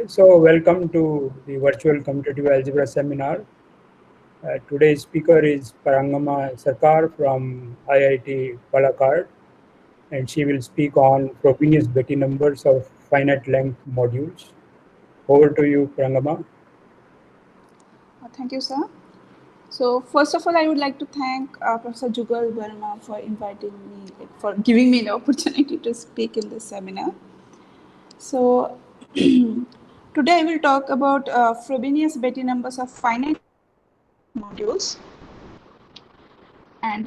Okay, so welcome to the virtual competitive algebra seminar. Today's speaker is Parangama Sarkar from IIT Palakkad, and she will speak on Frobenius Betti numbers of finite length modules. Over to you, Parangama. Thank you, sir. So first of all, I would like to thank Professor Jugal Verma for inviting me, for giving me the opportunity to speak in this seminar. So today I will talk about Frobenius Betti numbers of finite modules. And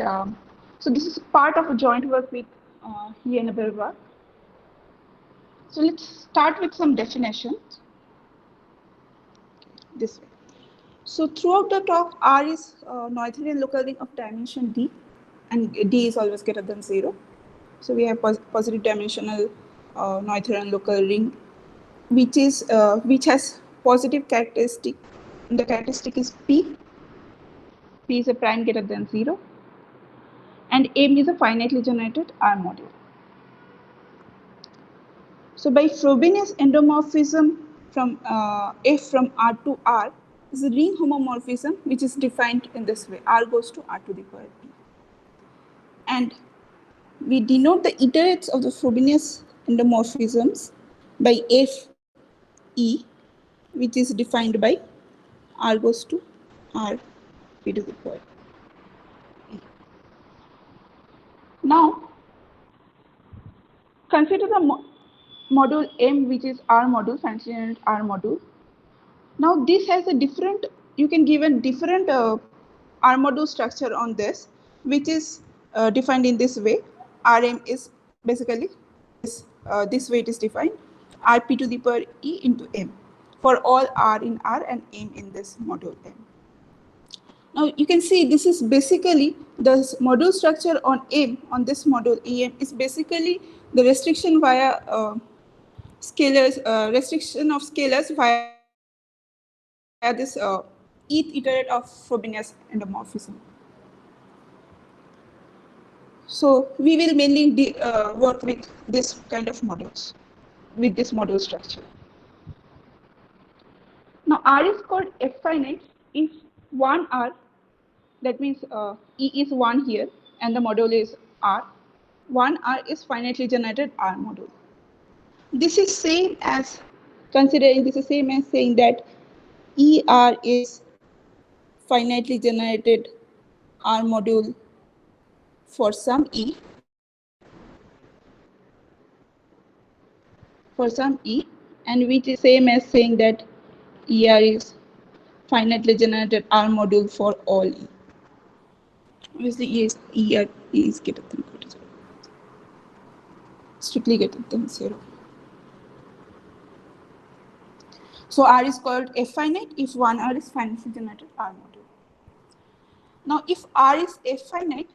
so this is part of a joint work with he and Abelwa. So let's start with some definitions. This way. So throughout the talk, R is Noetherian local ring of dimension D, and D is always greater than 0. So we have positive dimensional Noetherian local ring, which has positive characteristic. The characteristic is P. P is a prime greater than 0, and M is a finitely generated R module. So by Frobenius endomorphism from F from R to R is a ring homomorphism, which is defined in this way: R goes to R to the power P. And we denote the iterates of the Frobenius endomorphisms by Fe, which is defined by R goes to R P to the power E. Now, consider the module M, which is R module, finitely generated R module. Now, this has a different, you can give a different R module structure on this, which is defined in this way. Rm is basically this way it is defined: Rp to the power E into M for all R in R and M in this module M. Now you can see this is basically the module structure on M, on this module EM, is basically the restriction via scalars, restriction of scalars via this eth iterate of Frobenius endomorphism. So we will mainly work with this kind of models, with this module structure. Now R is called F finite if one R, that means E is 1 here and the module is R. 1 R is finitely generated R module. This is same as considering, this is same as saying that ER is finitely generated R module for some E, and which is same as saying that ER is finitely generated R module for all E. Obviously, ER is greater than equal to 0. Strictly greater than 0. So R is called F finite if one R is finitely generated R module. Now, if R is F finite,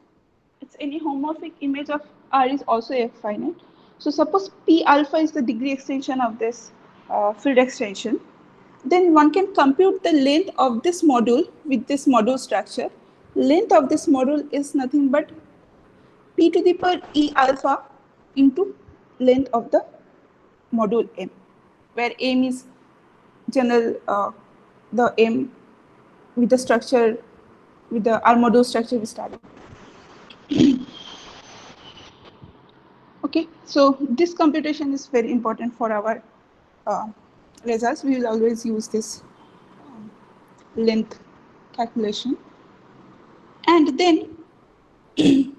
it's any homomorphic image of R is also F finite. So suppose P alpha is the degree extension of this field extension, then one can compute the length of this module with this module structure. Length of this module is nothing but P to the power E alpha into length of the module M, where M is general, the M with the structure, with the R module structure we started. Okay, so this computation is very important for our results. We will always use this length calculation. And then we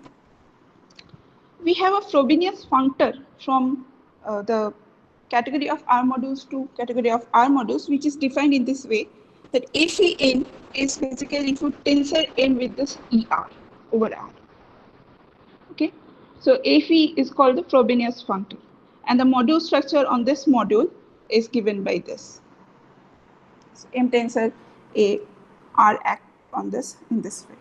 have a Frobenius functor from the category of R modules to category of R modules, which is defined in this way, that Phen is basically if you tensor n with this ER over R. Okay, so Phi is called the Frobenius functor, and the module structure on this module is given by this. So M tensor A R act on this in this way.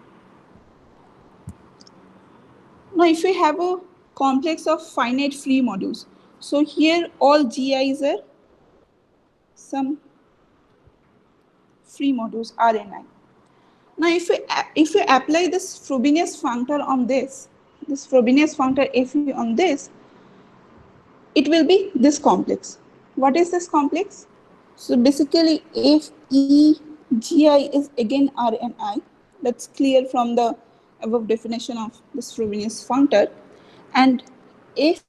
Now, if we have a complex of finite free modules, so here all GIs are some free modules R and I. Now, if we apply this Frobenius functor on this Frobenius functor Fe on this, it will be this complex. What is this complex? So basically, if EGI is again R and I, that's clear from the above definition of this Frobenius functor, and if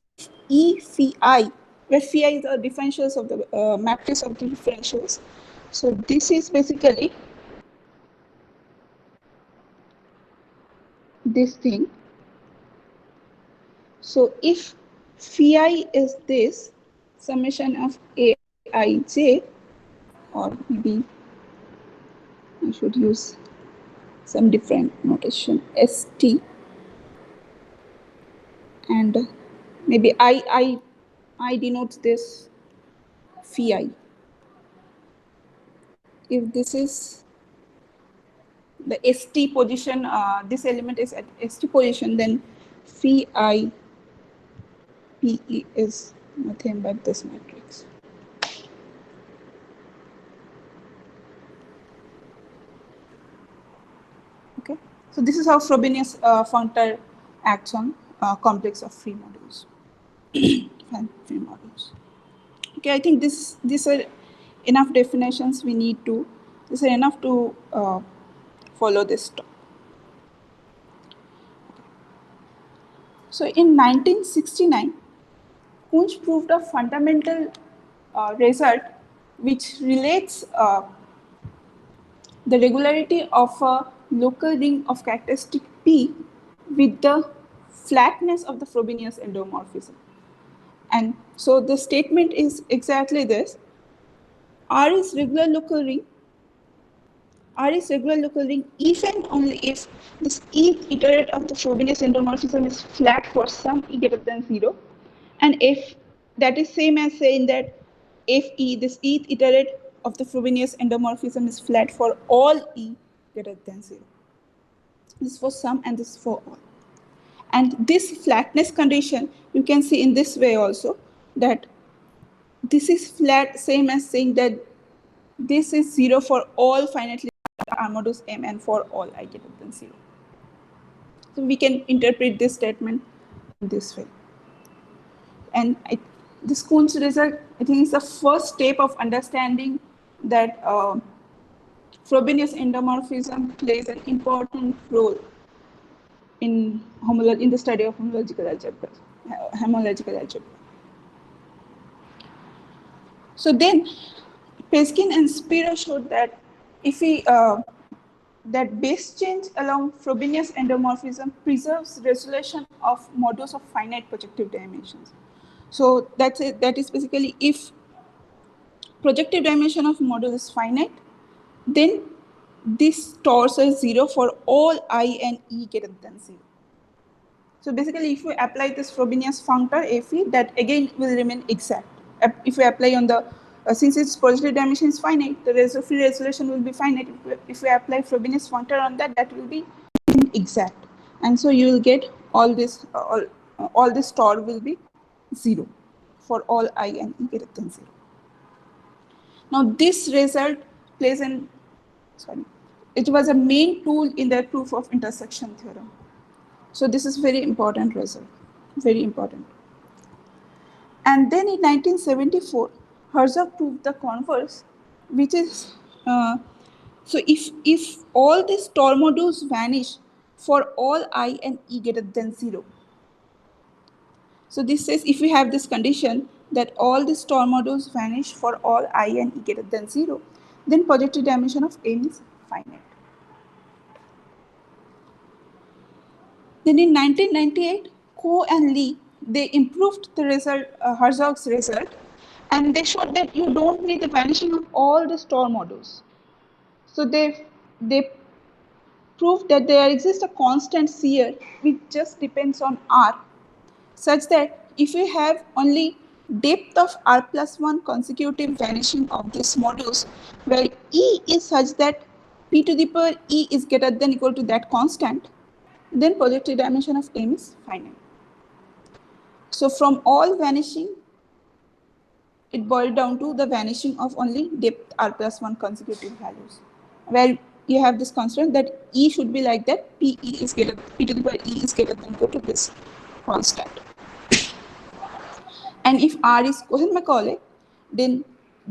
E phi, where phi is the differentials of the matrix of the differentials. So this is basically this thing. So if phi is this summation of Aij, or maybe I should use some different notation, ST, and maybe I denotes this phi. If this is the ST position, this element is at ST position, then phi PE is nothing but this matrix. Okay, so this is how Frobenius functor acts on complex of free modules. Free modules. Okay, I think these are enough definitions we need to. These are enough to follow this talk. So in 1969, Kunz proved a fundamental result which relates the regularity of a local ring of characteristic P with the flatness of the Frobenius endomorphism. And so the statement is exactly this. R is regular local ring. R is regular local ring if and only if this eth iterate of the Frobenius endomorphism is flat for some e greater than 0. And if that is same as saying that if E, this eth iterate of the Frobenius endomorphism is flat for all E greater than 0. This is for some and this is for all. And this flatness condition, you can see in this way also, that this is flat, same as saying that this is 0 for all finitely R modulus M and for all I greater than 0. So we can interpret this statement in this way. And this Kunz result, I think, is the first step of understanding that Frobenius endomorphism plays an important role in the study of homological algebra. So then, Peskin and Spiro showed that if we that base change along Frobenius endomorphism preserves resolution of modules of finite projective dimensions. So that's it. That is basically if projective dimension of module is finite, then this torso is 0 for all I and E greater than 0. So basically, if we apply this Frobenius functor Fe, that again will remain exact. If we apply on the, since its projective dimension is finite, the free resolution will be finite. If we apply Frobenius functor on that, that will be exact. And so you will get all this, all this tor will be 0 for all I and E greater than 0. Now this result plays an, it was a main tool in the proof of intersection theorem. So this is very important result, very important. And then in 1974, Herzog proved the converse, which is, so if all these tor modules vanish for all I and E greater than 0. So this says if we have this condition that all these tor modules vanish for all I and E greater than 0, then projective dimension of M is finite. Then in 1998, Ko and Lee, they improved the result, Herzog's result, and they showed that you don't need the vanishing of all the tor modules. So they proved that there exists a constant here which just depends on R, such that if you have only depth of R plus 1 consecutive vanishing of these modules, where E is such that P to the power E is greater than equal to that constant, then projective dimension of M is finite. So from all vanishing, it boiled down to the vanishing of only depth R plus 1 consecutive values, where you have this constant that E should be like that, P to the power E is greater than equal to this constant. And if R is Cohen-Macaulay, then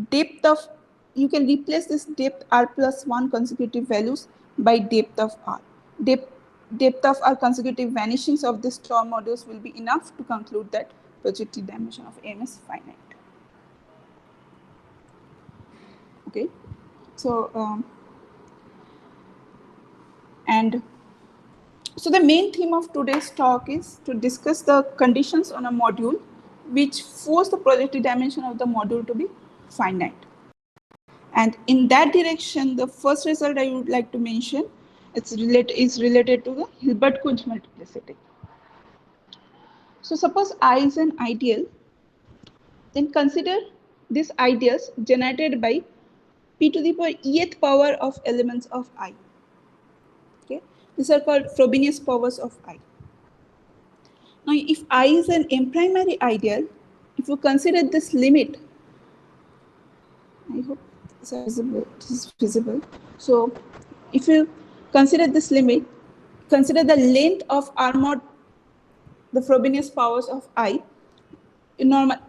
depth of you can replace this depth r plus 1 consecutive values by depth of r. Depth of r consecutive vanishings of the storm modules will be enough to conclude that projective dimension of M is finite. Okay, so so the main theme of today's talk is to discuss the conditions on a module which force the projective dimension of the module to be finite. And in that direction, the first result I would like to mention is related to the Hilbert-Kunz multiplicity. So suppose I is an ideal, then consider these ideals generated by p to the power eth power of elements of I. Okay, these are called Frobenius powers of I. Now, if I is an imprimary ideal, if you consider this limit, I hope this is visible. So, if you consider this limit, consider the length of R mod, the Frobenius powers of I.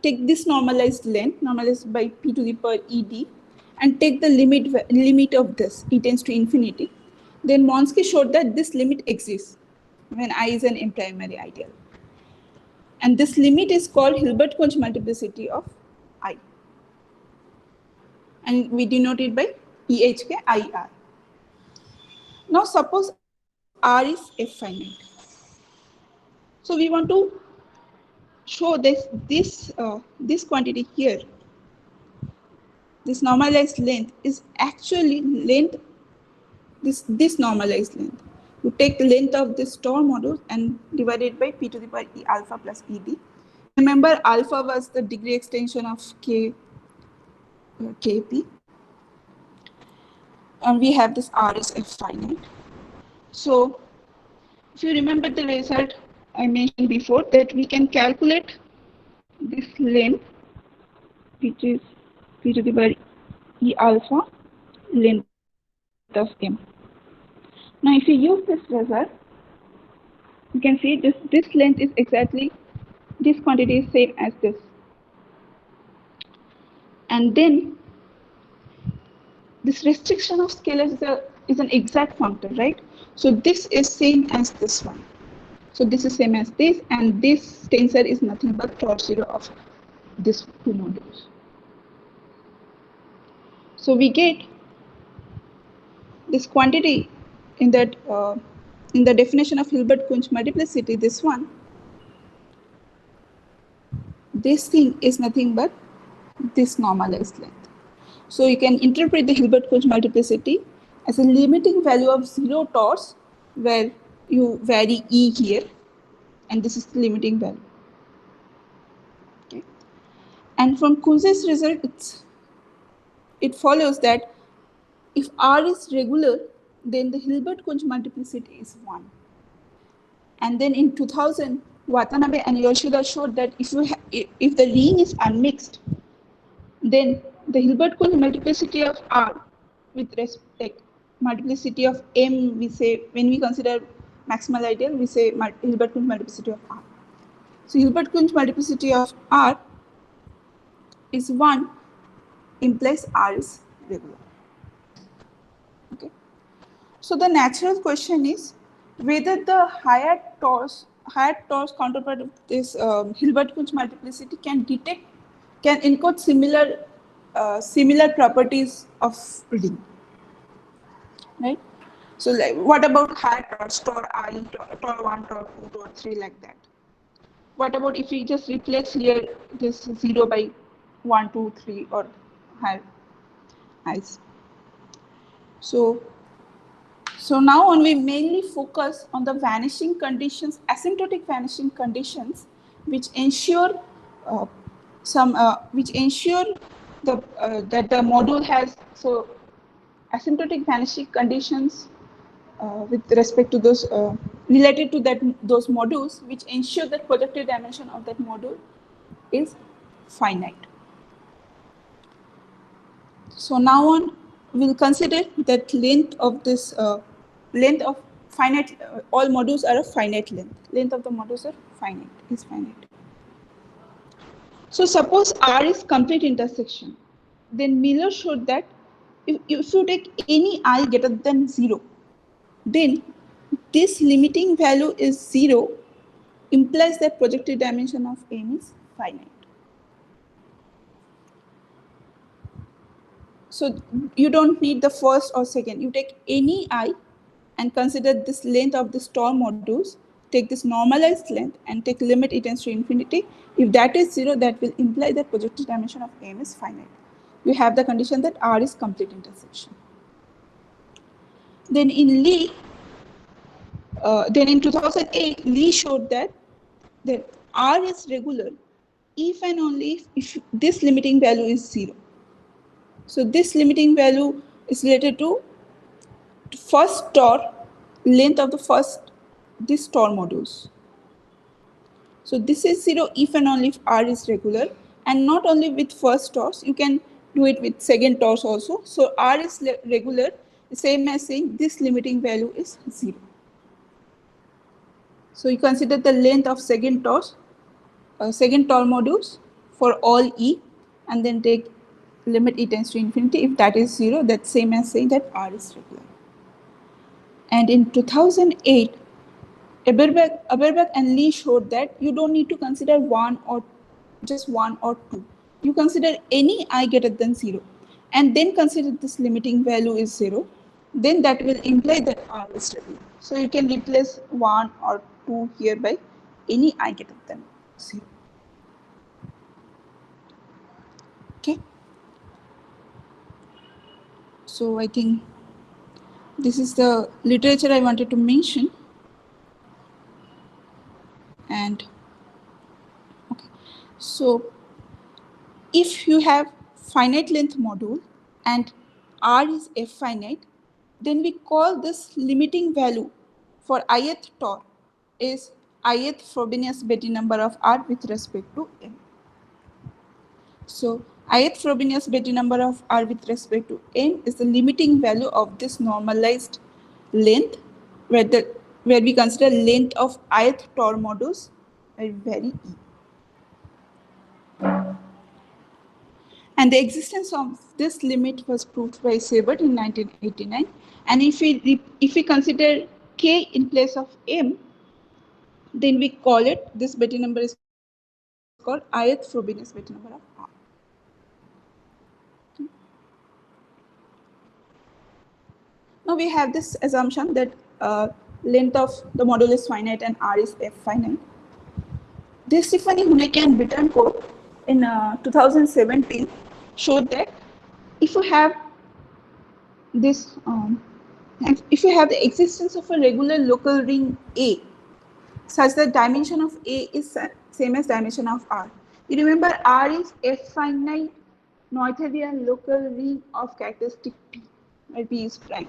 Take this normalized length, normalized by p to the power ed, and take the limit of this, e tends to infinity. Then Monsky showed that this limit exists when I is an imprimary ideal. And this limit is called Hilbert-Kunz multiplicity of I. And we denote it by EHK IR. Now suppose R is F finite. So we want to show this quantity here. This normalized length is actually length, this normalized length. You take the length of this storm module and divide it by p to the power e alpha plus ed. Remember, alpha was the degree extension of kp. And we have this R is F finite. So if you remember the result I mentioned before, that we can calculate this length, which is p to the power e alpha length of M. Now if you use this result, you can see this length is exactly, this quantity is same as this. And then this restriction of scalars is an exact functor, right? So this is same as this one. So this is same as this, and this tensor is nothing but torus zero of this two modules. So we get this quantity in that in the definition of Hilbert-Kunz multiplicity. This one, this thing is nothing but this normalized length. So you can interpret the Hilbert-Kunz multiplicity as a limiting value of 0 torus, where you vary E here, and this is the limiting value. Okay. And from Kunz's result, it follows that if R is regular, then the Hilbert-Kunz multiplicity is 1. And then in 2000, Watanabe and Yoshida showed that if the ring is unmixed, then the Hilbert-Kunz multiplicity of R with respect multiplicity of M, we say, when we consider maximal ideal, we say Hilbert-Kunz multiplicity of R. So Hilbert-Kunz multiplicity of R is 1, implies R is regular. Okay. So the natural question is whether the higher torus counterpart of this Hilbert-Kunz multiplicity can encode similar properties of ring, right? So like, what about higher torus, tor I, tor 1, tor 2, tor 3, like that? What about if we just replace here this 0 by 1, 2, 3 or higher i's? So now on, we mainly focus on the vanishing conditions, asymptotic vanishing conditions, which ensure that the module has asymptotic vanishing conditions with respect to those related to those modules, which ensure that projective dimension of that module is finite. So now on, we'll consider that length of this length of finite. All modules are of finite length. Length of the modules are finite. So suppose R is complete intersection, then Miller showed that if you take any I greater than 0, then this limiting value is 0 implies that projective dimension of M is finite. So you don't need the first or second. You take any I and consider this length of the star modules, take this normalized length and take limit it tends to infinity. If that is 0, that will imply that projective dimension of M is finite. You have the condition that R is complete intersection. Then in 2008, Lee showed that R is regular if and only if this limiting value is 0. So this limiting value is related to first star length of this star modules. So this is 0 if and only if R is regular, and not only with first stars, you can do it with second stars also. So R is regular, same as saying this limiting value is 0. So you consider the length of second star modules for all E, and then take limit E tends to infinity. If that is 0, that's same as saying that R is regular. And in 2008, Aberbach and Lee showed that you don't need to consider just one or two. You consider any I greater than 0, and then consider this limiting value is 0. Then that will imply that R is regular. So you can replace 1 or 2 here by any I greater than 0. Okay. So I think this is the literature I wanted to mention. And okay, so if you have finite length module and R is F finite, then we call this limiting value for ith torr is ith Frobenius-Betti number of R with respect to M. So ith Frobenius-Betti number of R with respect to M is the limiting value of this normalized length, where we consider length of ith torr modules vary E. And the existence of this limit was proved by Siebert in 1989. And if we consider K in place of M, then we call it, this Betti number is called ith Frobenius-Betti number of R. Now we have this assumption that length of the module is finite and R is F finite. This Stephanie, Huneke and Bittencourt in 2017 showed that if you have this, if you have the existence of a regular local ring A, such that dimension of A is same as dimension of R. You remember R is F finite Noetherian local ring of characteristic P, where P is prime,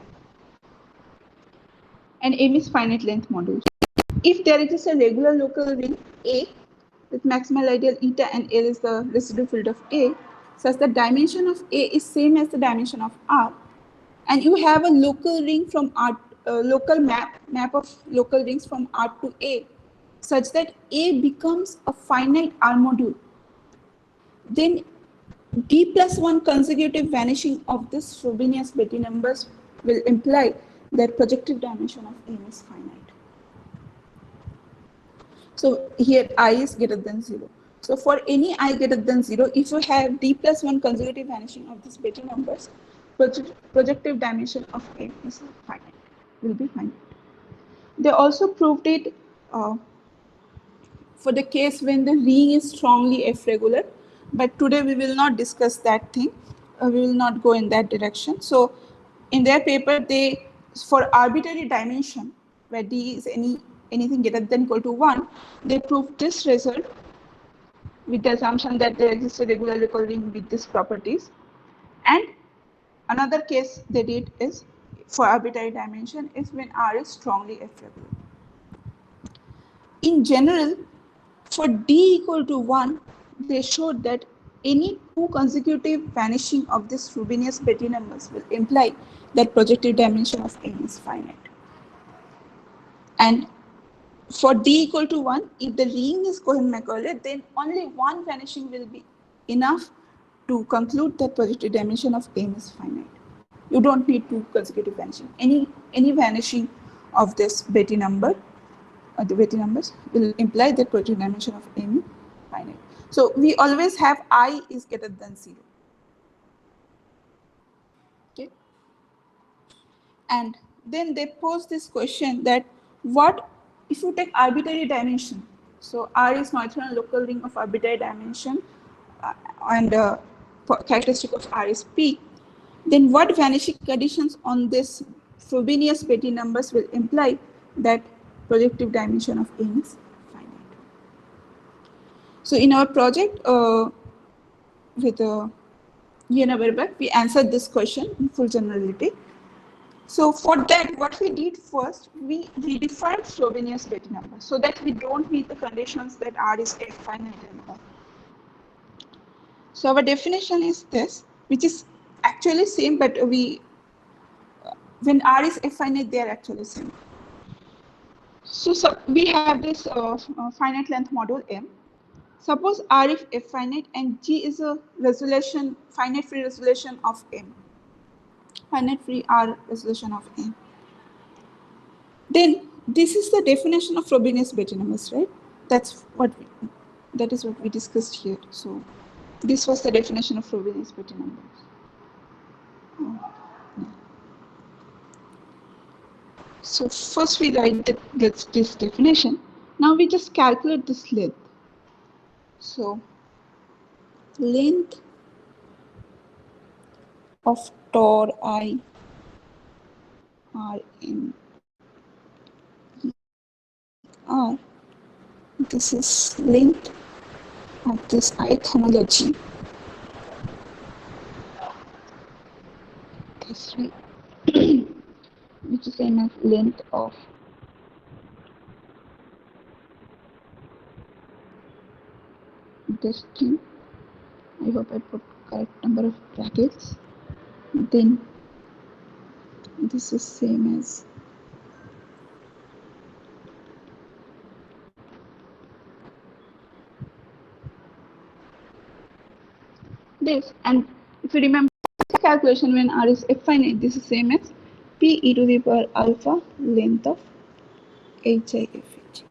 and M is finite length module. If there exists a regular local ring A with maximal ideal eta and L is the residual field of A, such that dimension of A is same as the dimension of R, and you have a local ring from R, local map of local rings from R to A, such that A becomes a finite R module, then D plus 1 consecutive vanishing of this Frobenius-Betti numbers will imply that projective dimension of M is finite. So here I is greater than 0. So for any I greater than 0, if you have D plus 1 consecutive vanishing of these Betti numbers, projective dimension of M is finite, will be finite. They also proved it for the case when the ring is strongly F regular, but today we will not discuss that thing. We will not go in that direction. So in their paper, they, for arbitrary dimension, where D is anything greater than equal to 1, they proved this result with the assumption that there exists a regular local ring with these properties. And another case they did is for arbitrary dimension is when R is strongly F regular. In general, for D equal to 1, they showed that any two consecutive vanishing of this Frobenius-Betti numbers will imply that projective dimension of M is finite. And for D equal to 1, if the ring is Cohen-Macaulay, then only one vanishing will be enough to conclude that projective dimension of M is finite. You don't need two consecutive vanishing. Any vanishing of this Betti number, the Betti numbers will imply that projective dimension of M is finite. So we always have I is greater than 0. Okay. And then they pose this question that what if you take arbitrary dimension? So R is neutron local ring of arbitrary dimension, and characteristic of R is P. Then what vanishing conditions on this Frobenius Betti numbers will imply that projective dimension of M is finite? So in our project with Jena Verbeck, we answered this question in full generality. So for that, what we did first, we redefined Frobenius Betti number so that we don't meet the conditions that R is F finite and all. So our definition is this, which is actually same, but when R is F finite, they are actually same. So we have this finite length module M. Suppose R is F finite and G is a resolution, finite free resolution of M. Finite free R resolution of M. Then this is the definition of Frobenius Betti numbers, right? That is what we discussed here. So this was the definition of Frobenius Betti numbers. So first we write this definition. Now we just calculate this length. So length of tor I R in R. This is length of this ith homology. That's right. Which is same as length of this thing. I hope I put correct number of brackets. Then this is same as this. And if you remember the calculation when R is F finite, this is same as P e to the power alpha length of HIFH.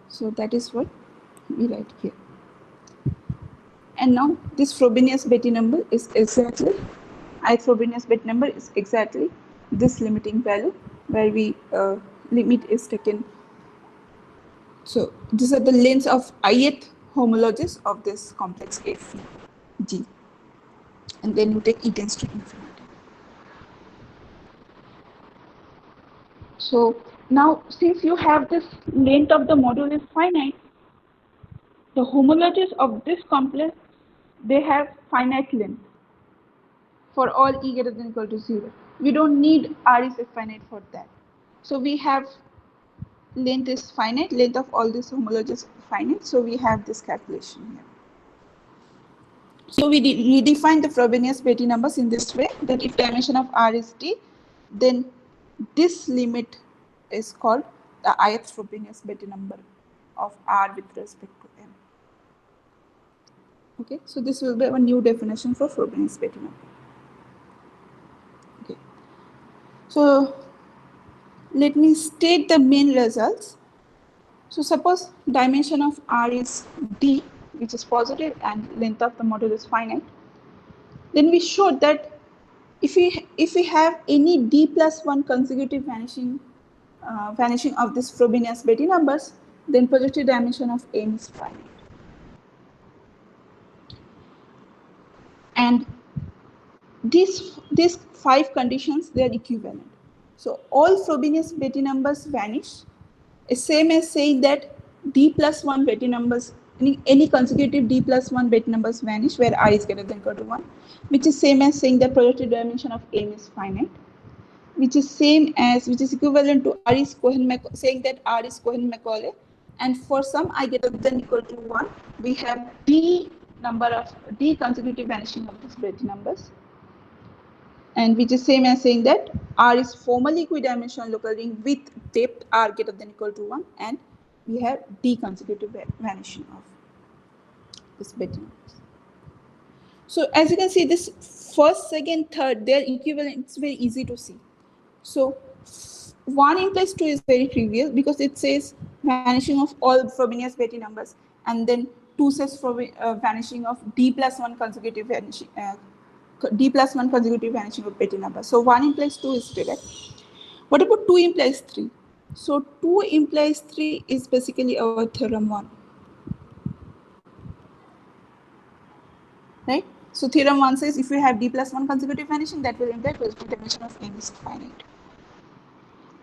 So that is what we write here. And now this Frobenius Betti number is exactly, ith Frobenius Betti number is exactly this limiting value where we limit is taken. So these are the lengths of ith homologies of this complex F G. And then you take E tends to infinity. So now since you have this length of the module is finite, the homologies of this complex, they have finite length for all E greater than equal to 0. We don't need R is finite for that. So we have length is finite, length of all these homologies is finite. So we have this calculation here. So we redefine the Frobenius Betti numbers in this way, that if dimension of R is D, then this limit is called the ith Frobenius Betti number of R with respect to M. Okay, so this will be a new definition for Frobenius Betti number. Okay, so let me state the main results. So suppose dimension of R is D, which is positive, and length of the module is finite. Then we showed that if we have any D plus 1 consecutive vanishing of this Frobenius Betti numbers, then projective dimension of M is finite. And these 5 conditions, they are equivalent. So all Frobenius Betti numbers vanish. It's same as saying that D plus 1 Betti numbers, any consecutive D plus 1 Betti numbers vanish where I is greater than equal to 1, which is same as saying that projective dimension of M is finite, which is equivalent to R is Cohen-Macaulay, saying that R is Cohen-Macaulay, and for some I greater than equal to 1, we have D consecutive vanishing of these Betti numbers, and which is same as saying that R is formally equidimensional local ring with depth R greater than equal to 1, and we have D consecutive vanishing of this Betti numbers. So as you can see, this first, second, third, their equivalent, it's very easy to see. So 1 implies 2 is very trivial because it says vanishing of all Frobenius Betti numbers, and then 2 says vanishing of d plus 1 consecutive vanishing of Betti number. So 1 implies 2 is direct. What about 2 implies 3? So 2 implies 3 is basically our theorem 1. Right? So theorem 1 says if you have d plus 1 consecutive vanishing, that will imply positive dimension of M is finite.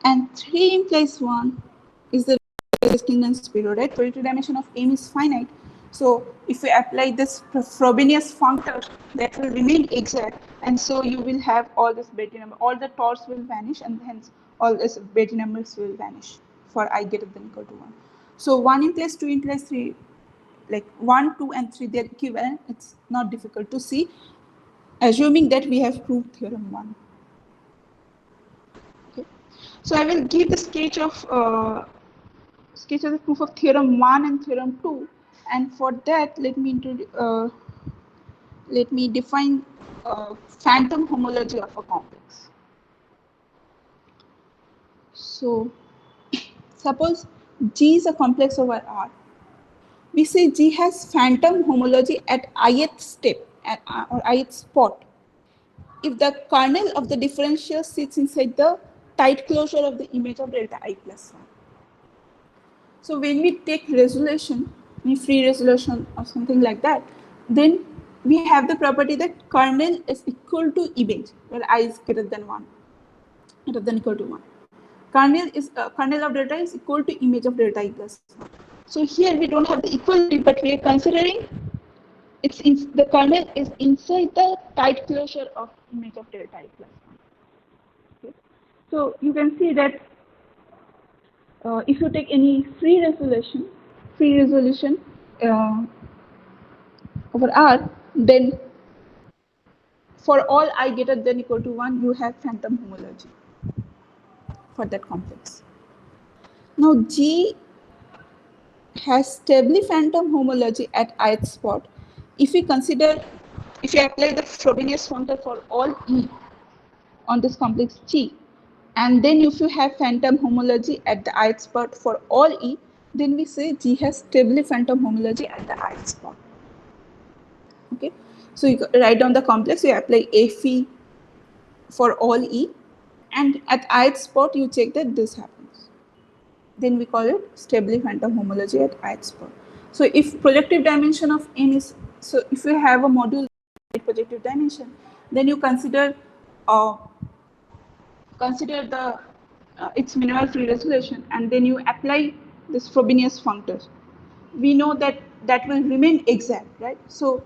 And 3 implies 1 is the distance zero, right? Positive dimension of M is finite. So if we apply this Frobenius functor, that will remain exact, and so you will have all this Betti number, all the torts will vanish, and hence all this Betti numbers will vanish for I greater than equal to 1. So 1 implies 2 implies 3, like 1, 2, and 3, they're equivalent. It's not difficult to see, assuming that we have proved theorem 1. Okay. So I will give the sketch of the proof of theorem 1 and theorem 2, and for that let me define phantom homology of a complex. So suppose G is a complex over R. We say G has phantom homology at ith step or ith spot if the kernel of the differential sits inside the tight closure of the image of delta I plus 1. So when we take resolution, free resolution or something like that, then we have the property that kernel is equal to image where I is greater than 1, greater than equal to 1. Kernel of delta is equal to image of delta I plus 1. So here we don't have the equality, but we are considering the kernel is inside the tight closure of image of delta I plus 1. Okay. So you can see that if you take any free resolution over R, then for all I greater than equal to 1, you have phantom homology for that complex. Now G has stably phantom homology at ith spot if you apply the Frobenius functor for all E on this complex G, and then if you have phantom homology at the ith spot for all E, then we say G has stably phantom homology at the ith spot. Okay, so you write down the complex, you apply Phi for all E, and at ith spot you check that this happens. Then we call it stably phantom homology at ith spot. So if projective dimension of N is, so if you have a module with projective dimension, then you consider the its minimal free resolution, and then you apply this Frobenius functor. We know that will remain exact, right? So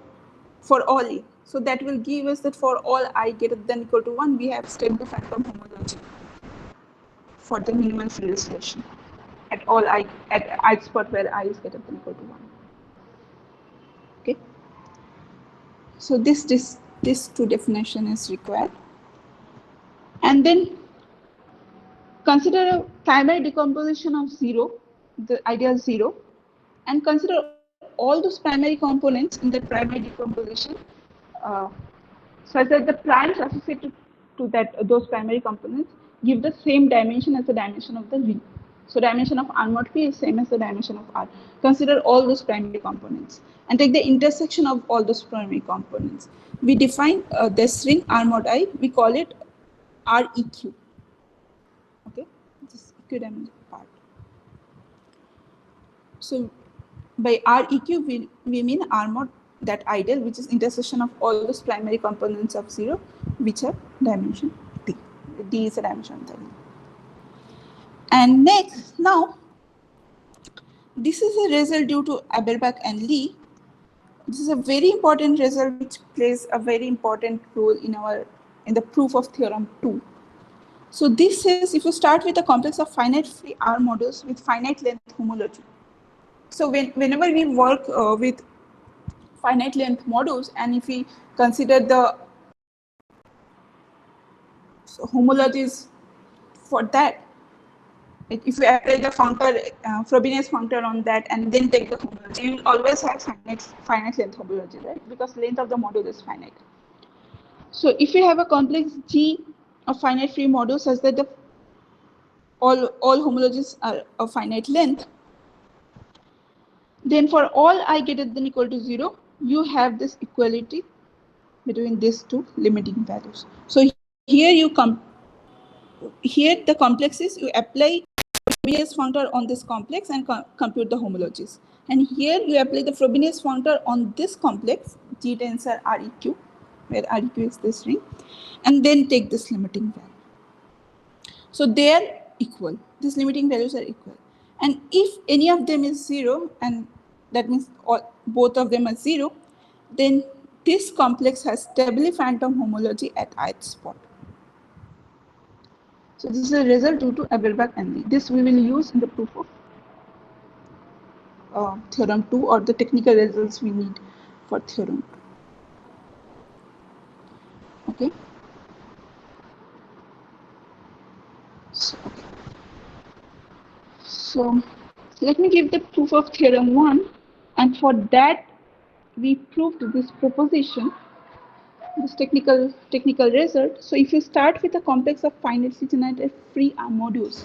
for all E, so that will give us that for all I greater than equal to 1, we have stable phantom homology for the minimal free resolution at all I at ith spot where I is greater than equal to 1. Okay. So this two definition is required, and then consider a primary decomposition of 0, the ideal 0, and consider all those primary components in that primary decomposition such that the primes associated to those primary components give the same dimension as the dimension of the ring. So dimension of R mod P is same as the dimension of R. Consider all those primary components and take the intersection of all those primary components. We define this ring R mod I, we call it REQ. Okay, this equidimensional part. So by REQ, we mean R mod that ideal, which is intersection of all those primary components of 0, which are dimension D. D is a dimension of the ring. And next, now, this is a result due to Abelbach and Lee. This is a very important result which plays a very important role in the proof of theorem 2. So this says if you start with a complex of finite free R modules with finite length homology. So whenever we work with finite length modules, and if we consider the homologies for that, if you apply the Frobenius functor on that and then take the homology, you will always have finite length homology, right? Because length of the module is finite. So if you have a complex G of finite free module such that the all homologies are of finite length, then for all I greater than equal to 0, you have this equality between these two limiting values. So here the complexes, you apply Frobenius functor on this complex and compute the homologies. And here you apply the Frobenius functor on this complex, G tensor REQ, where REQ is this ring, and then take this limiting value. So they are equal. These limiting values are equal. And if any of them is 0, and that means both of them are 0, then this complex has stably phantom homology at ith spot. So this is a result due to Averbach and Lee. This we will use in the proof of theorem 2, or the technical results we need for theorem 2. Okay. So let me give the proof of theorem 1, and for that we proved this proposition, this technical result. So if you start with a complex of finitely generated free R modules,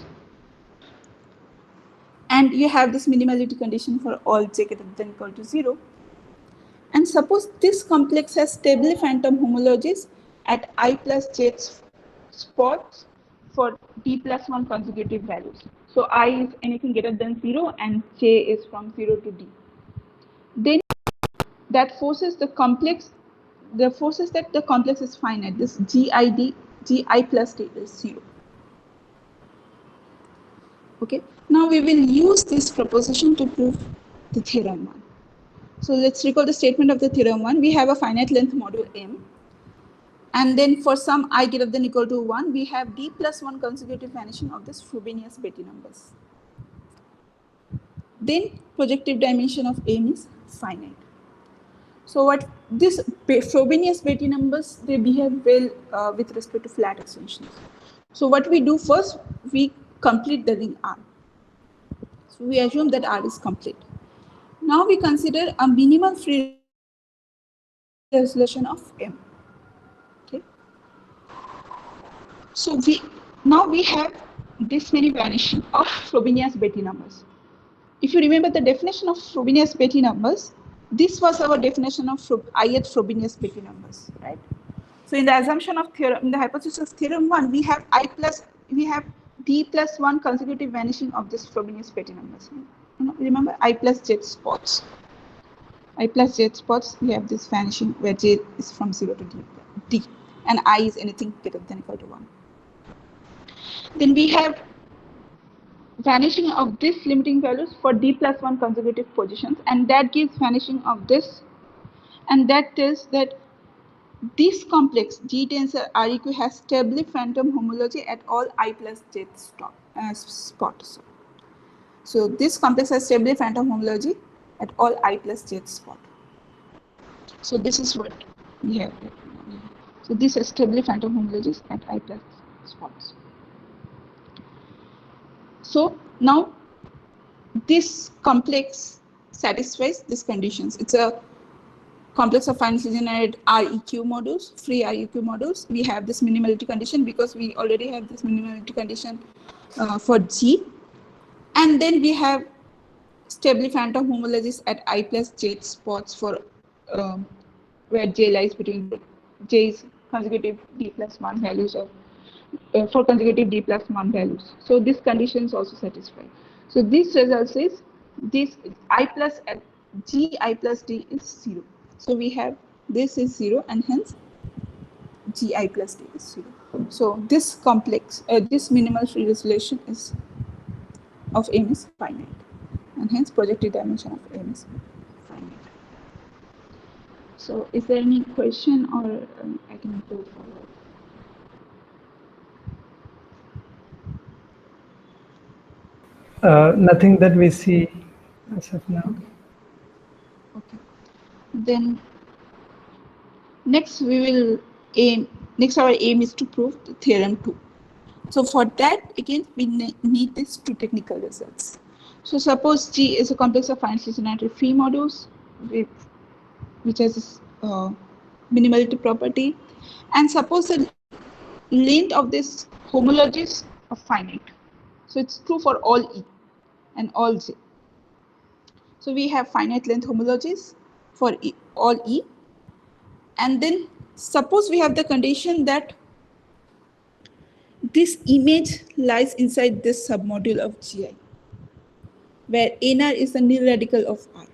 and you have this minimality condition for all j greater than equal to 0, and suppose this complex has stably phantom homologies at I plus j spots for d plus 1 consecutive values. So I is anything greater than 0 and j is from 0 to d. Then that forces the complex, that the complex is finite. This gi plus d is 0. Okay. Now we will use this proposition to prove the theorem 1. So let's recall the statement of the theorem 1. We have a finite length module M. And then for some I greater than equal to 1, we have d plus 1 consecutive vanishing of this Frobenius Betti numbers. Then projective dimension of M is finite. So what this Frobenius Betti numbers, they behave well with respect to flat extensions. So what we do first, we complete the ring R. So we assume that R is complete. Now we consider a minimal free resolution of M. Okay. So we have this many vanishing of Frobenius Betti numbers. If you remember the definition of Frobenius Betti numbers, this was our definition of ith Frobenius Betti numbers, right? So in the assumption of theorem, in the hypothesis of theorem 1, we have d plus 1 consecutive vanishing of this Frobenius Betti numbers. Remember I plus j spots. I plus j spots, we have this vanishing where j is from 0 to d, and I is anything greater than equal to 1. Then we have vanishing of this limiting values for d plus 1 consecutive positions, and that gives vanishing of this, and that tells that this complex G tensor REQ has stably phantom homology at all I plus j spots. So this complex has stably phantom homology at all I plus j spot. So this is what we have. So this is stably phantom homologies at I plus spots. So now this complex satisfies these conditions. It's a complex of finitely generated REQ modules, free REQ modules. We have this minimality condition because we already have this minimality condition for G. And then we have stably phantom homologies at I plus j spots for where j lies between j's consecutive d plus 1 values of for consecutive d plus 1 values. So these conditions also satisfy. So this result is this I plus g I plus d is 0. So we have this is 0, and hence gi plus d is 0. So this complex, this minimal free resolution is of M is finite, and hence projective dimension of M is finite. So is there any question, or I can go forward? Nothing that we see as of now. Okay. Then next our aim is to prove the theorem 2. So for that, again, we need these two technical results. So suppose G is a complex of finitely generated free modules which has a minimality property, and suppose the length of this homologies are finite. So it's true for all E and all J. So we have finite length homologies for all E, and then suppose we have the condition that this image lies inside this submodule of Gi, where NR is the nil radical of R.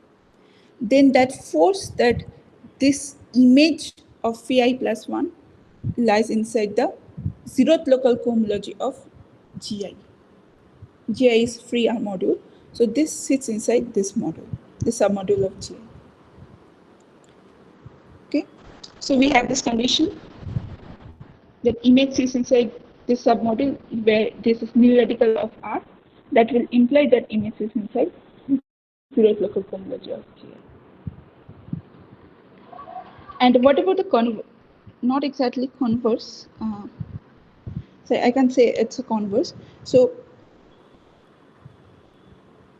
Then that force that this image of phi plus 1 lies inside the zeroth local cohomology of Gi. Gi is free R module, so this sits inside this module, the submodule of Gi. Okay, so we have this condition that image sits inside this submodule where this is nil radical of R. That will imply that image is inside zeroth local cohomology of Gi. And what about the not exactly converse? So I can say it's a converse. So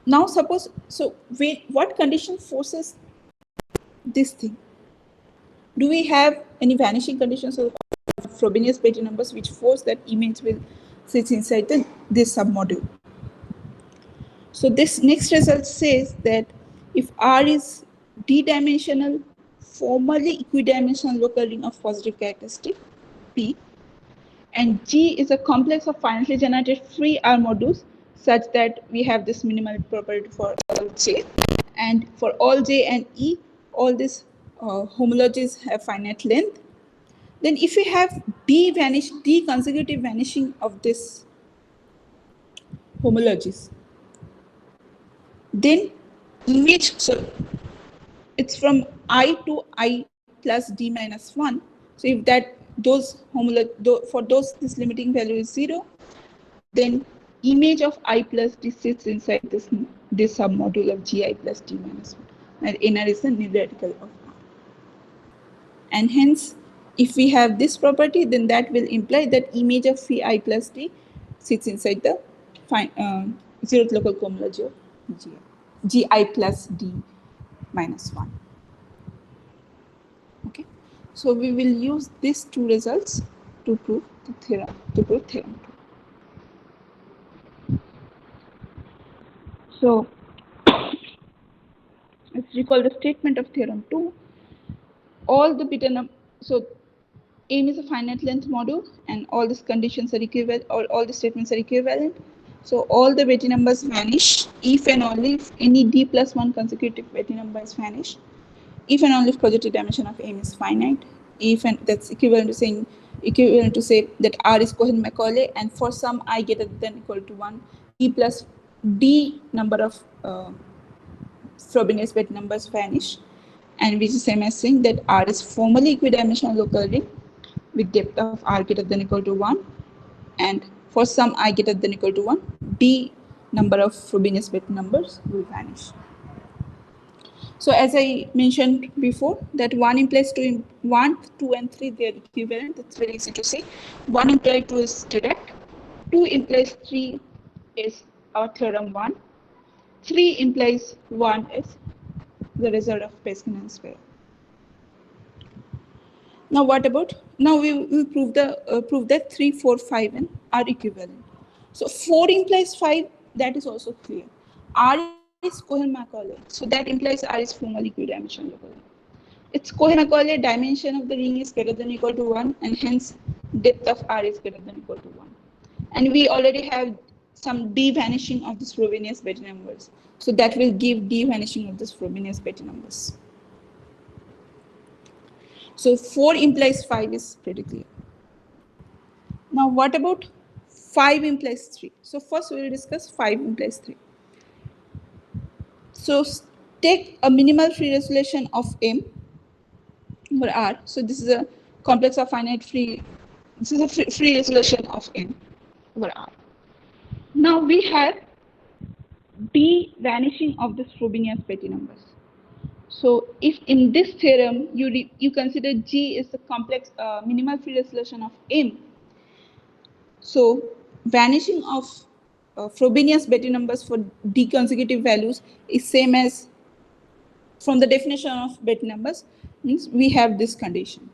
now suppose, so what condition forces this thing? Do we have any vanishing conditions of Frobenius-Betti numbers which force that image will sit inside this submodule? So this next result says that if R is d-dimensional, formally equidimensional local ring of positive characteristic P, and G is a complex of finitely generated free R modules such that we have this minimal property for all J, and for all J and E, all these homologies have finite length. Then if we have D consecutive vanishing of this homologies, then image, so it's from I to I plus D minus 1. So if that for those this limiting value is 0, then image of I plus D sits inside this submodule of Gi plus D minus 1, and NR is the nil radical of R. And hence, if we have this property, then that will imply that image of phi I plus D sits inside the zeroth local cohomology of Gi plus D minus 1. Okay, so we will use these two results to prove the theorem, theorem 2. So let's recall the statement of theorem 2. All the beta numbers, so M is a finite length module and all these conditions are equivalent, or all the statements are equivalent. So all the Betti numbers vanish if and only if any D plus 1 consecutive Betti numbers vanish. If and only if projective dimension of M is finite. If and that's equivalent to say that R is Cohen-Macaulay, and for some I greater than equal to 1, E plus D number of Frobenius-Betti numbers vanish, and which is same as saying that R is formally equidimensional local ring with depth of R greater than equal to 1, and for some I greater than equal to 1, D number of Frobenius-Betti numbers will vanish. So as I mentioned before, that 1 implies 2, 1, 2 and 3, they are equivalent. That's very easy to see. 1 implies 2 is direct. 2 implies 3 is our theorem 1. 3 implies 1 is the result of Peskinan square. Now what about, now we will prove that 3, 4, 5 and are equivalent. So 4 implies 5, that is also clear. R is Cohen-Macaulay, so that implies R is formally equidimensional locally. It's Cohen-Macaulay, dimension of the ring is greater than equal to 1, and hence depth of R is greater than equal to 1. And we already have some D vanishing of this Frobenius-Betti numbers. So that will give D vanishing of this Frobenius-Betti numbers. So 4 implies 5 is pretty clear. Now what about 5 implies 3? So first we will discuss 5 implies 3. So take a minimal free resolution of M over R. So this is a complex of finite free, this is a free resolution of M over R. Now we have D vanishing of this Frobenius-Betti numbers. So if in this theorem you consider G is the complex minimal free resolution of M, so vanishing of Frobenius Betti numbers for d consecutive values is same as from the definition of Betti numbers, means we have this condition,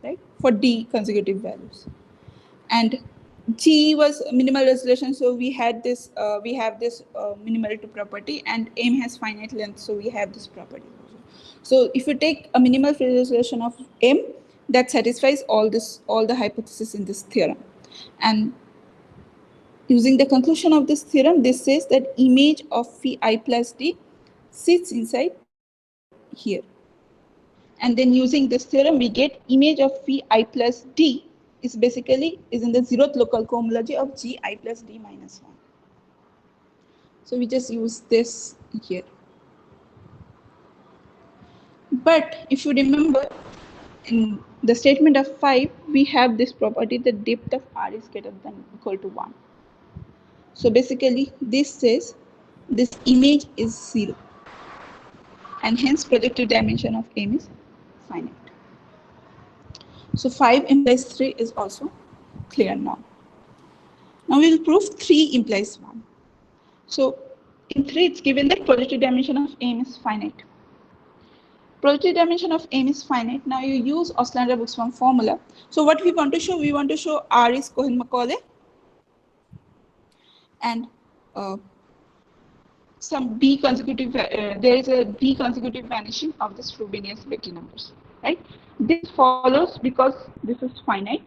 right, for d consecutive values. And G was minimal resolution, so we had this. We have this minimality property, and M has finite length, so we have this property also. So if you take a minimal free resolution of M, that satisfies all the hypotheses in this theorem. And using the conclusion of this theorem, this says that image of phi I plus d sits inside here. And then using this theorem, we get image of phi I plus d is basically is in the zeroth local cohomology of G I plus d minus 1. So we just use this here. But if you remember, in the statement of 5, we have this property that depth of R is greater than equal to 1. So basically, this says this image is 0. And hence projective dimension of M is finite. So 5 implies 3 is also clear now. Now we will prove 3 implies 1. So in 3, it's given that projective dimension of M is finite. Projective dimension of M is finite. Now you use Ostrander-Buchsbaum formula. So what we want to show R is Cohen-Macaulay, and some d consecutive, there is a d consecutive vanishing of this Frobenius Betti numbers, right? This follows because this is finite,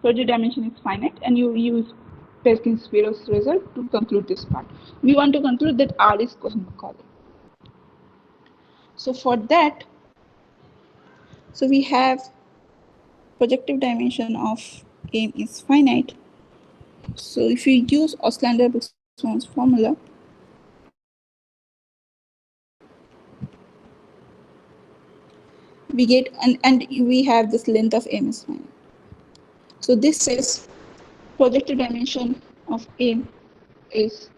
projective dimension is finite, and you use Perkin-Speros result to conclude this part. We want to conclude that R is Cohen-Macaulay. So for that, so we have projective dimension of M is finite. So if you use Ostrander-Buchsbaum's formula, we get, and we have this length of M is finite. So this says projective dimension of M is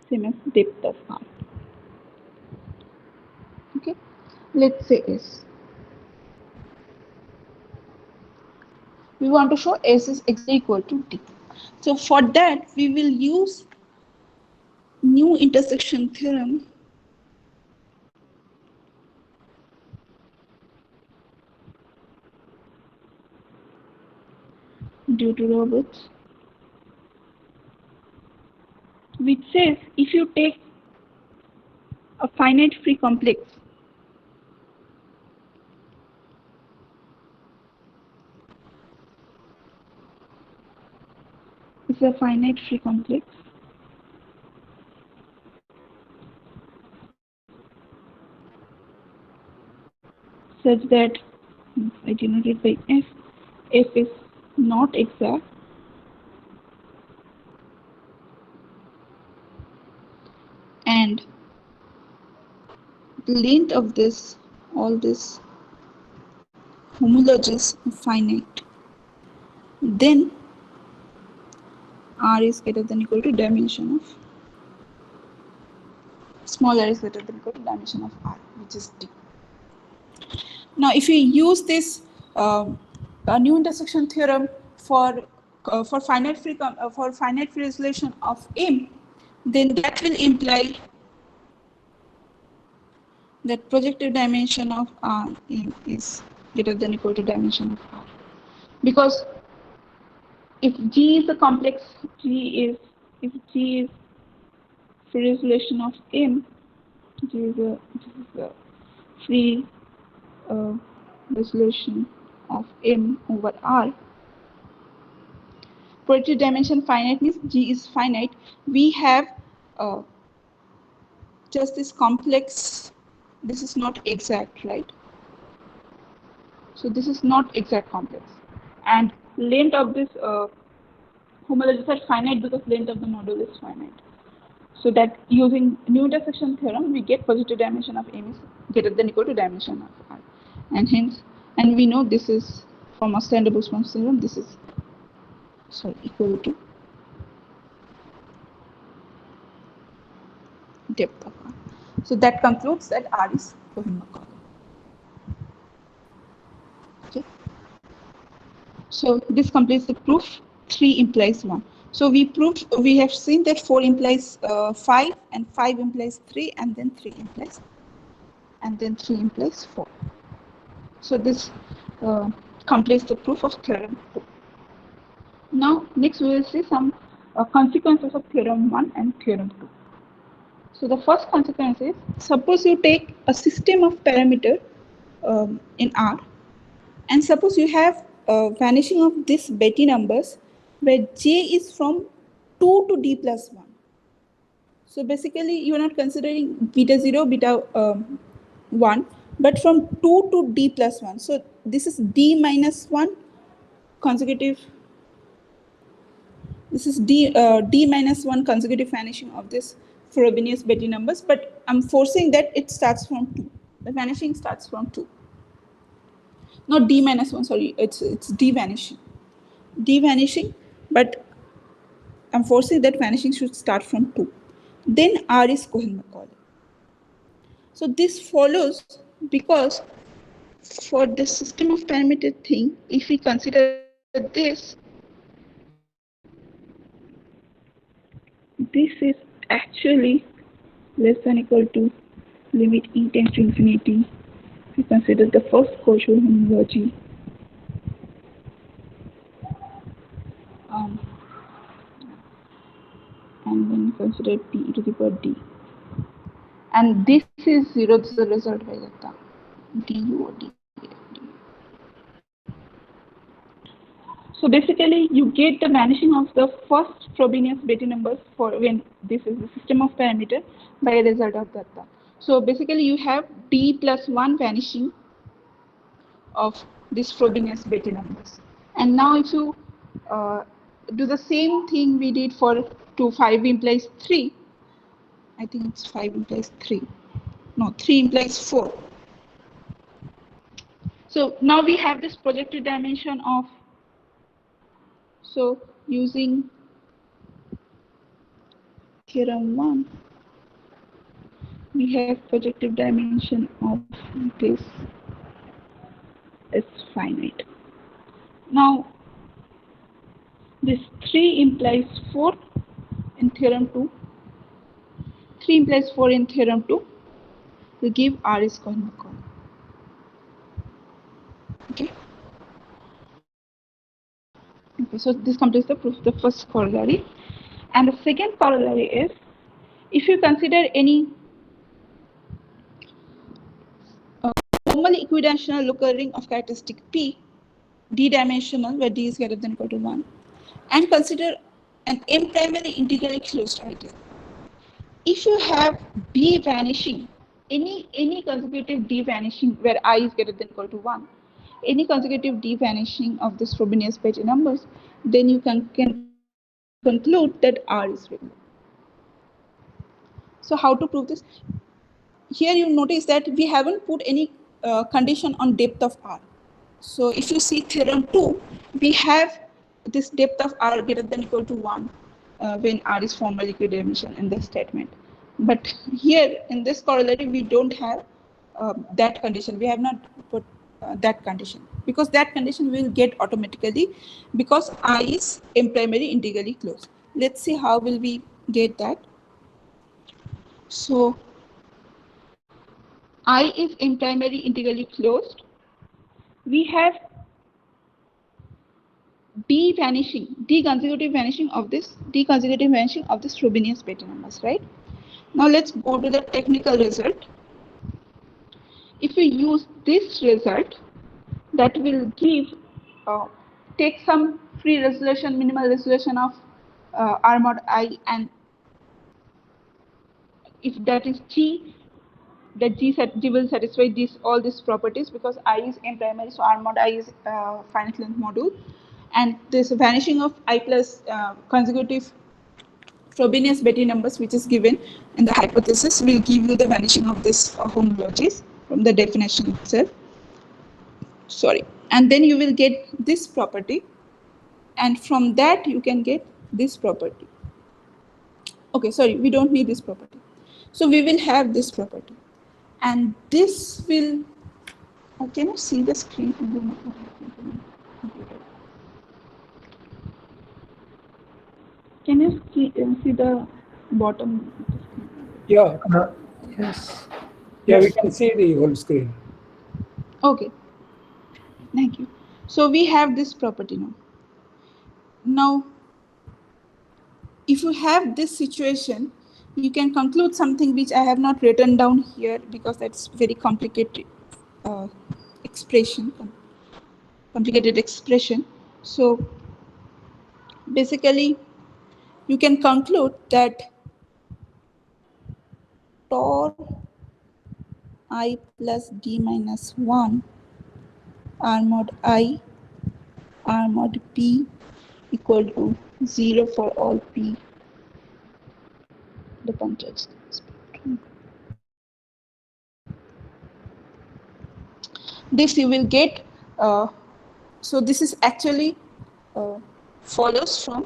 same as depth of R. Okay, let's say S. We want to show S is exactly equal to D. So for that, we will use new intersection theorem due to Roberts, which says if you take a finite free complex is a finite free complex such that I denoted by F is not exact, and the length of this, all this homologies are finite, then R is greater than equal to dimension of small r is greater than equal to dimension of R, which is D. Now, if we use this new intersection theorem for finite free resolution of M, then that will imply that projective dimension of R is greater than equal to dimension of R, because if G is a complex, if G is free resolution of M, G is a free resolution of M over R. Projective dimension finite means G is finite. We have just this complex. This is not exact, right? So this is not exact complex, and length of this homologies are finite because length of the module is finite. So that using new intersection theorem, we get positive dimension of M is greater than equal to dimension of R, and hence, and we know this is from Ostrander-Buchsbaum theorem. This is equal to depth of R. So that concludes that R is Cohen-Macaulay. Okay. So this completes the proof. 3 implies 1. So we have seen that 4 implies 5 and 5 implies 3 and then 3 implies 4. So this completes the proof of theorem 2. Now next we will see some consequences of theorem 1 and theorem 2. So the first consequence is, suppose you take a system of parameter in R, and suppose you have vanishing of this Betti numbers where j is from 2 to d plus 1. So basically you are not considering beta 0, beta 1, but from 2 to d plus 1. So this is d minus 1 consecutive. This is d minus 1 consecutive vanishing of this Frobenius Betti numbers, but I'm forcing that it starts from 2. The vanishing starts from 2. Not d minus 1, sorry, it's d vanishing. D vanishing, but I'm forcing that vanishing should start from 2. Then R is Cohen-Macaulay. So this follows because for the system of parameter thing, if we consider this is actually less than equal to limit e tends to infinity. We consider the first Cauchy homology. And then consider p to the power d. And this is 0, this is the result by that du or d. So basically you get the vanishing of the first Frobenius Betti numbers for when this is the system of parameter by a result of that. So basically you have d plus 1 vanishing of this Frobenius Betti numbers. And now if you do the same thing we did for 5 implies 3, I think it's 5 implies 3. No, 3 implies 4. So now we have this projective dimension of, so using theorem 1, we have projective dimension of this is finite. Now this 3 implies 4 in theorem 2. 3 implies 4 in theorem 2 will give R is Cohen-Macaulay. Okay. Okay, so this completes the proof, the first corollary. And the second corollary is, if you consider any normally equidimensional local ring of characteristic P, d-dimensional, where d is greater than or equal to 1, and consider an M primary integrally closed ideal. If you have d vanishing, any consecutive d vanishing where I is greater than or equal to 1, any consecutive d vanishing of this Frobenius Betti numbers, then you can conclude that R is regular. So how to prove this? Here you notice that we haven't put any condition on depth of R. So if you see theorem 2, we have this depth of R greater than or equal to 1 when R is formally equidimensional in the statement. But here in this corollary, we don't have that condition. We have not put that condition, because that condition will get automatically because I is M primary integrally closed. Let's see how will we get that. So I is M primary integrally closed. We have d consecutive vanishing of this Frobenius Betti numbers, right? Now let's go to the technical result. If we use this result, that will give take some free resolution, minimal resolution of R mod I, and if that is G, that G will satisfy all these properties because I is M primary, so R mod I is finite length module, and this vanishing of I plus consecutive Frobenius Betti numbers, which is given in the hypothesis, will give you the vanishing of this homologies from the definition itself. Sorry, and then you will get this property, and from that you can get this property. Okay, sorry, we don't need this property. So we will have this property, and this will. Can you see the screen from the computer? Can you see the bottom? Yeah, Yes. yeah, we Yes. can see the whole screen. Okay, thank you. So we have this property now. Now, if you have this situation, you can conclude something which I have not written down here because that's very complicated uh, expression, complicated expression. So basically, you can conclude that tor I plus d minus 1 r mod I r mod p equal to 0 for all p the context spectrum. This you will get. So this is actually follows from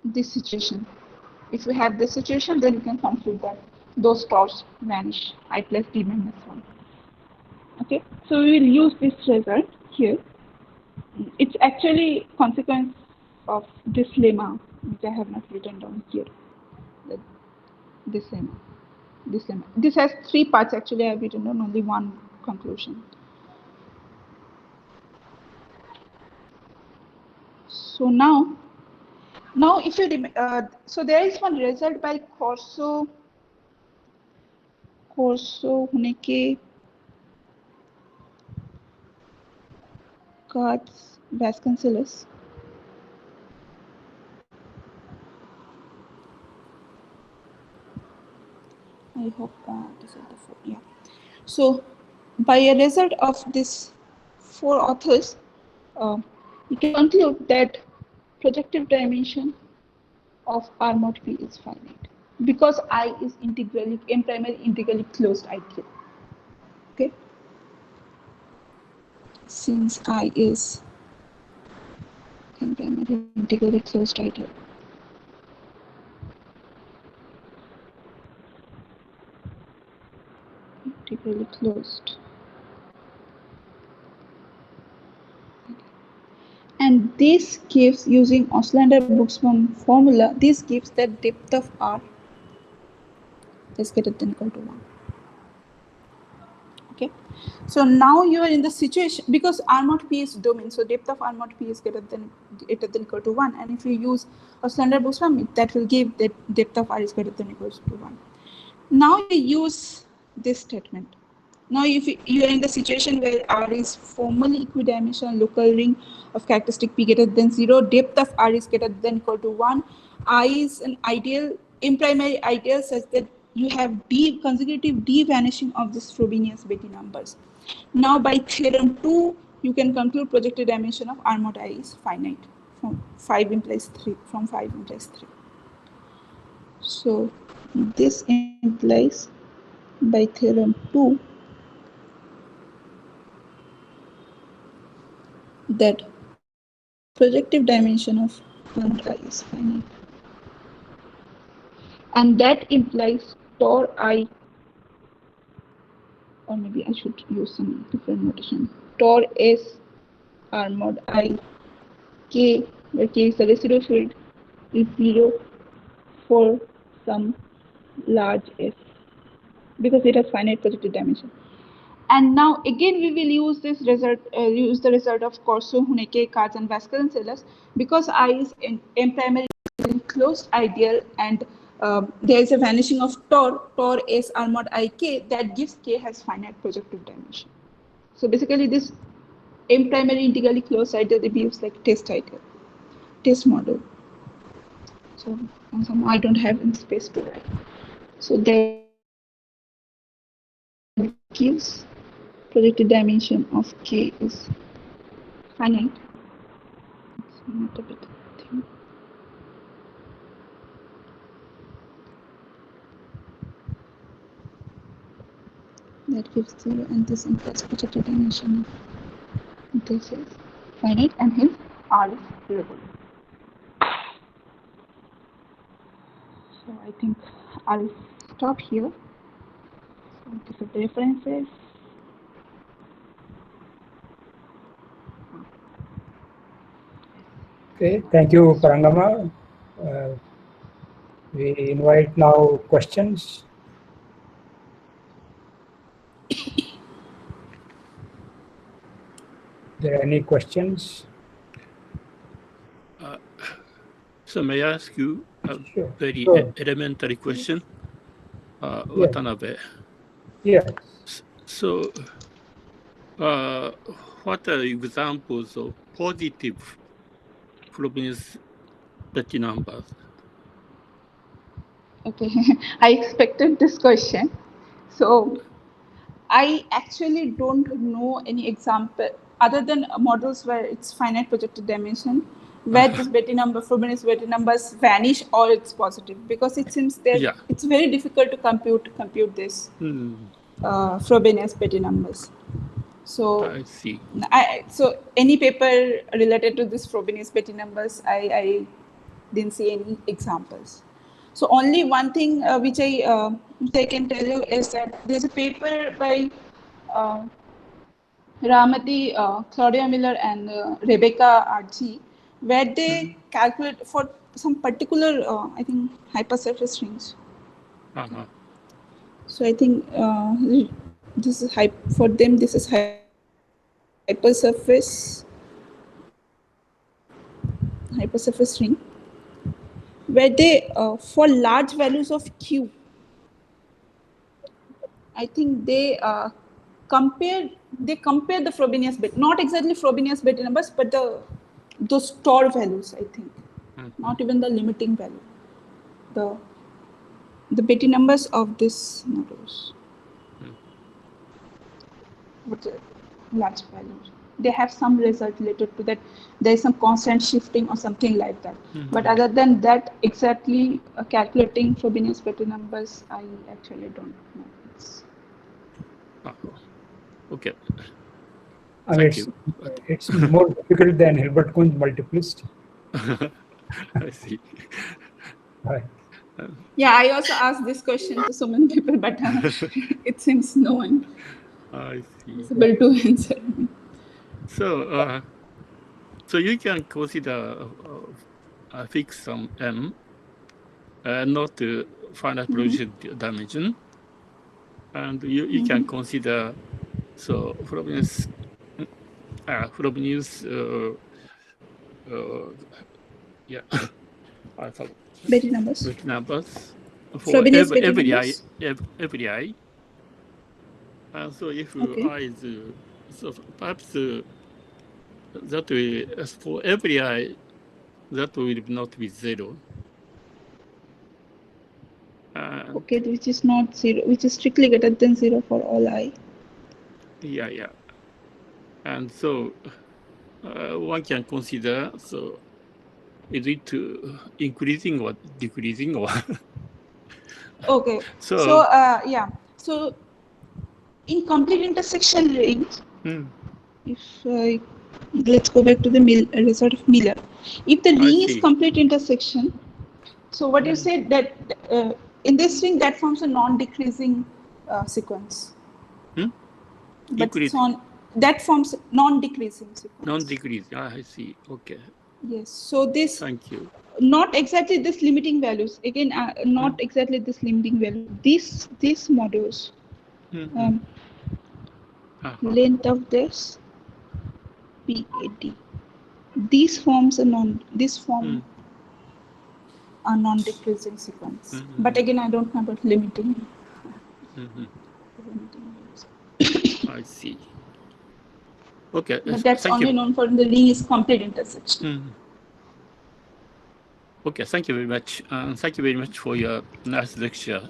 this situation. If you have this situation, then you can conclude that those tors vanish I plus d minus 1. Okay, so we will use this result here. It's actually consequence of this lemma, which I have not written down here. This lemma. This lemma. This has 3 parts. Actually, I have written down only one conclusion. So now if you so there is one result by Corso Huneke, Katz, Vasconcelos. I hope this is the 4. Yeah. So by a result of this 4 authors, you can conclude that projective dimension of R mod P is finite because I is integrally M primary integrally closed ideal. Okay, since I is M primary integrally closed ideal. Integrally closed. And this gives, using Oslander-Buxbaum formula, this gives that depth of R is greater than equal to 1. Okay, so now you are in the situation because R mod P is domain, so depth of R mod P is greater than equal to 1, and if you use Oslander-Buxbaum, that will give that depth of R is greater than equal to 1. Now you use this statement. Now if you are in the situation where R is formally equidimensional local ring of characteristic P greater than 0, depth of R is greater than equal to 1, I is an ideal, imprimary ideal such that you have D consecutive D vanishing of this Frobenius Betti numbers. Now by theorem 2, you can conclude projected dimension of R mod I is finite. From 5 implies 3. From 5 implies 3. So this implies by theorem 2 that projective dimension of R mod I is finite. And that implies tor I, or maybe I should use some different notation, tor S R mod I K, where K is the residual field, is 0 for some large S because it has finite projective dimension. And now again we will use this result, use the result of Corso, Huneke, Katz, and Vasconcelos because I is M primary closed ideal and there is a vanishing of tor S R mod I K that gives K has finite projective dimension. So basically this M primary integrally closed ideal gives like test ideal, test model. So somehow I don't have in space to write. So that gives projected dimension of K is finite. It's not a bit thing. That gives 0 and this implies projected dimension of this is finite and hence R is irregular. So I think I'll stop here. So these are the references. Okay, thank you, Parangama. We invite now questions. There are any questions? So may I ask you a Sure. very Sure. elementary question, Yes. Watanabe? Yes. So, what are examples of positive Frobenius Petty numbers? Okay, I expected this question. So I actually don't know any example other than models where it's finite projected dimension, where this Betti number, Frobenius Betti numbers vanish or it's positive, because it seems that Yeah. it's very difficult to compute this Hmm. Frobenius Betti numbers. So I see. so any paper related to this Frobenius Betti numbers, I didn't see any examples. So only one thing which I can tell you is that there's a paper by Ramati, Claudia Miller, and Rebecca Archie, where they calculate for some particular, I think, hypersurface rings. Uh-huh. So I think this is for them. This is hypersurface ring, where they for large values of q, I think they compare the Frobenius Betti, not exactly Frobenius Betti numbers, but those store values, I think, not even the limiting value, the Betti numbers of this models, with large values. They have some result related to that. There is some constant shifting or something like that. But other than that, exactly calculating Frobenius Betti numbers, I actually don't know. Okay. I mean, Thank you. it's more difficult than Hilbert Kunz multiplicity. I see. Right. Yeah, I also asked this question to so many people, but it seems no one I see. is able to answer. So, so you can consider a fixed sum m, not finite projected dimension, and you can consider Frobenius yeah, I forgot. Betti numbers. Betti numbers for Frobenius Betti every numbers. every I. And so if Okay. I is so perhaps that will for every I that will not be 0. And Okay, which is not 0, which is strictly greater than 0 for all I. yeah. And so one can consider, so is it increasing or decreasing or Okay. so Yeah. So in complete intersection range, if let's go back to the result of Miller. If the I ring is see. complete intersection, so what you said that in this ring that forms a non-decreasing sequence. But it's that forms non-decreasing sequence. Non-decreasing. I see. Okay. Yes. So this. Thank you. Not exactly this limiting values. Again, not exactly this limiting value. These modules. Length of this PAD. These forms a form a non-decreasing sequence. But again, I don't know about limiting. I see. Okay. But that's thank only you. known for the ring is complete intersection. Okay, thank you very much. Thank you very much for your nice lecture.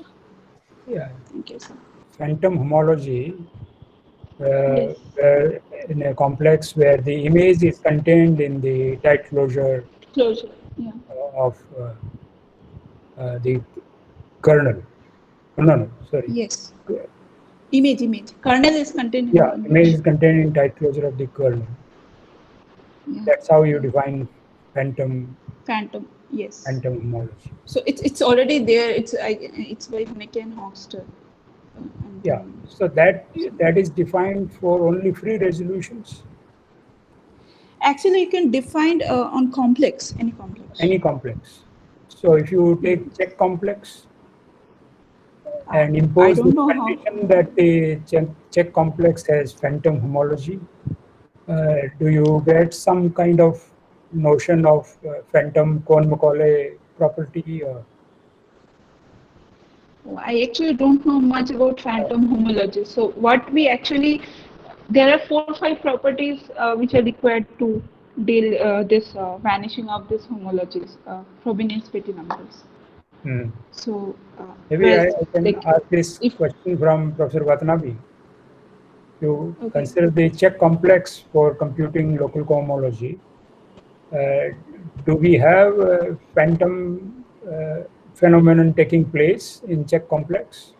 Yeah. Thank you, sir. Phantom homology, Yes. where in a complex where the image is contained in the tight closure Yeah. of the kernel. No, sorry. Yes. Image. Kernel is contained in Yeah, the image is contained in tight closure of the kernel. Yeah. That's how you define phantom Yes. homology. So it's already there. It's by Mickey and Hofstede. Yeah. So that is defined for only free resolutions. Actually, you can define on complex, any complex. Any complex. So if you take check complex and I impose the don't know how. condition that the check complex has phantom homology, do you get some kind of notion of phantom Cohen-Macaulay property? I actually don't know much about phantom homology. So what we actually, there are 4 or 5 properties which are required to deal this vanishing of these homologies, Frobenius petty numbers. So Maybe I well, can like ask this if question from Professor Watanabe. You okay. consider the check complex for computing local cohomology. Do we have a phantom phenomenon taking place in check complex?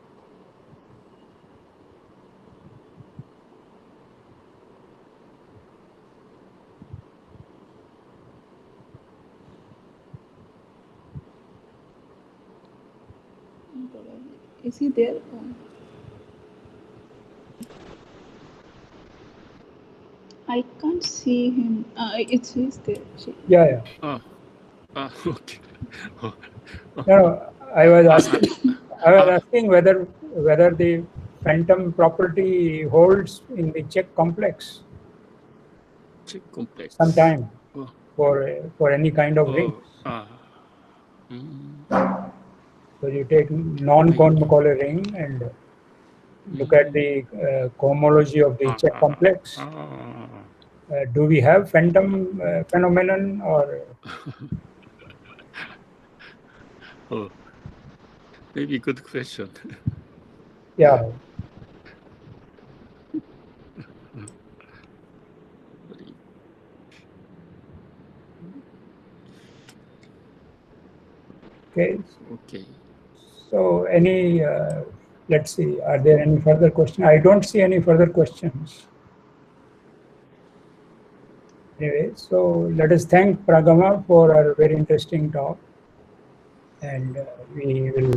Is he there? I can't see him. It's he's there. Yeah. Okay. No, I was asking whether the phantom property holds in the check complex Check complex. sometime Oh, for any kind of ring. So you take non-Cohen-Macaulay ring and look at the cohomology of the check complex. Do we have phantom phenomenon or? Oh, maybe good question. Yeah. Okay. Okay. So any, let's see, are there any further questions? I don't see any further questions. Anyway, so let us thank Paragama for a very interesting talk, and we will